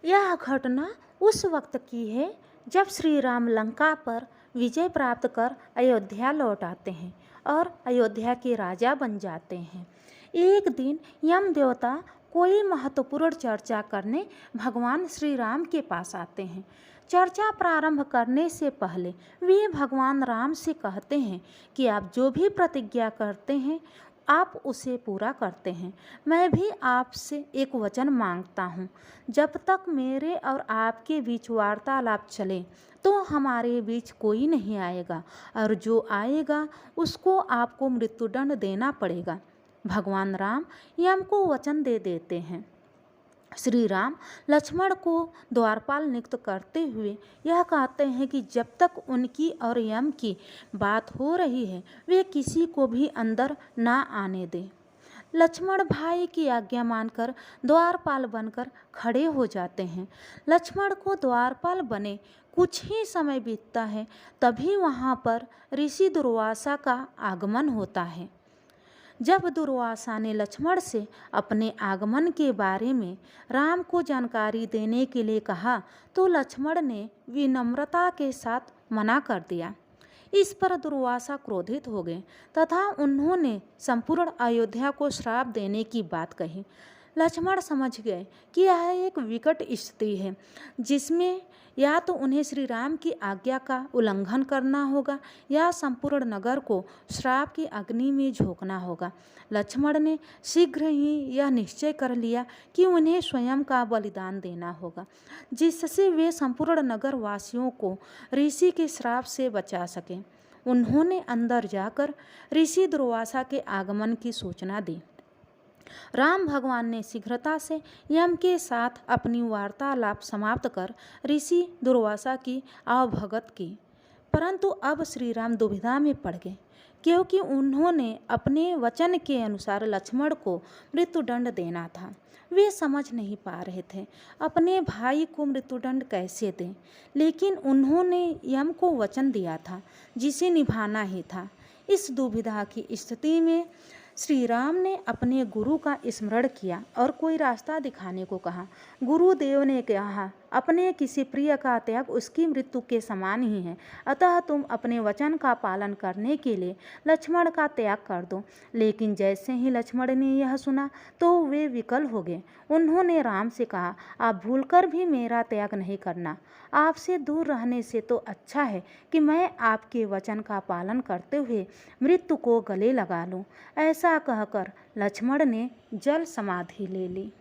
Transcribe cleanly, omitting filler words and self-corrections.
यह घटना उस वक्त की है जब श्री राम लंका पर विजय प्राप्त कर अयोध्या लौट आते हैं और अयोध्या के राजा बन जाते हैं। एक दिन यम देवता कोई महत्वपूर्ण चर्चा करने भगवान श्री राम के पास आते हैं। चर्चा प्रारंभ करने से पहले वे भगवान राम से कहते हैं कि आप जो भी प्रतिज्ञा करते हैं आप उसे पूरा करते हैं। मैं भी आपसे एक वचन मांगता हूँ, जब तक मेरे और आपके बीच वार्तालाप चले तो हमारे बीच कोई नहीं आएगा और जो आएगा उसको आपको मृत्युदंड देना पड़ेगा। भगवान राम यम को वचन दे देते हैं। श्री राम लक्ष्मण को द्वारपाल नियुक्त करते हुए यह कहते हैं कि जब तक उनकी और यम की बात हो रही है वे किसी को भी अंदर ना आने दें। लक्ष्मण भाई की आज्ञा मानकर द्वारपाल बनकर खड़े हो जाते हैं। लक्ष्मण को द्वारपाल बने कुछ ही समय बीतता है तभी वहाँ पर ऋषि दुर्वासा का आगमन होता है। जब दुर्वासा ने लक्ष्मण से अपने आगमन के बारे में राम को जानकारी देने के लिए कहा तो लक्ष्मण ने विनम्रता के साथ मना कर दिया। इस पर दुर्वासा क्रोधित हो गए तथा उन्होंने संपूर्ण अयोध्या को श्राप देने की बात कही। लक्ष्मण समझ गए कि यह एक विकट स्थिति है जिसमें या तो उन्हें श्री राम की आज्ञा का उल्लंघन करना होगा या संपूर्ण नगर को श्राप की अग्नि में झोंकना होगा। लक्ष्मण ने शीघ्र ही यह निश्चय कर लिया कि उन्हें स्वयं का बलिदान देना होगा जिससे वे संपूर्ण नगर वासियों को ऋषि के श्राप से बचा सकें। उन्होंने अंदर जाकर ऋषि दुर्वासा के आगमन की सूचना दी। राम भगवान ने शीघ्रता से यम के साथ अपनी वार्तालाप समाप्त कर ऋषि दुर्वासा की आवभगत की, परंतु अब श्री राम दुविधा में पड़ गए क्योंकि उन्होंने अपने वचन के अनुसार लक्ष्मण को मृत्युदंड देना था। वे समझ नहीं पा रहे थे अपने भाई को मृत्युदंड कैसे दें, लेकिन उन्होंने यम को वचन दिया था जिसे निभाना ही था। इस दुविधा की स्थिति में श्री राम ने अपने गुरु का स्मरण किया और कोई रास्ता दिखाने को कहा। गुरुदेव ने कहा, अपने किसी प्रिय का त्याग उसकी मृत्यु के समान ही है, अतः तुम अपने वचन का पालन करने के लिए लक्ष्मण का त्याग कर दो। लेकिन जैसे ही लक्ष्मण ने यह सुना तो वे विकल हो गए। उन्होंने राम से कहा, आप भूलकर भी मेरा त्याग नहीं करना। आपसे दूर रहने से तो अच्छा है कि मैं आपके वचन का पालन करते हुए मृत्यु को गले लगा लूं। ऐसा कहकर लक्ष्मण ने जल समाधि ले ली।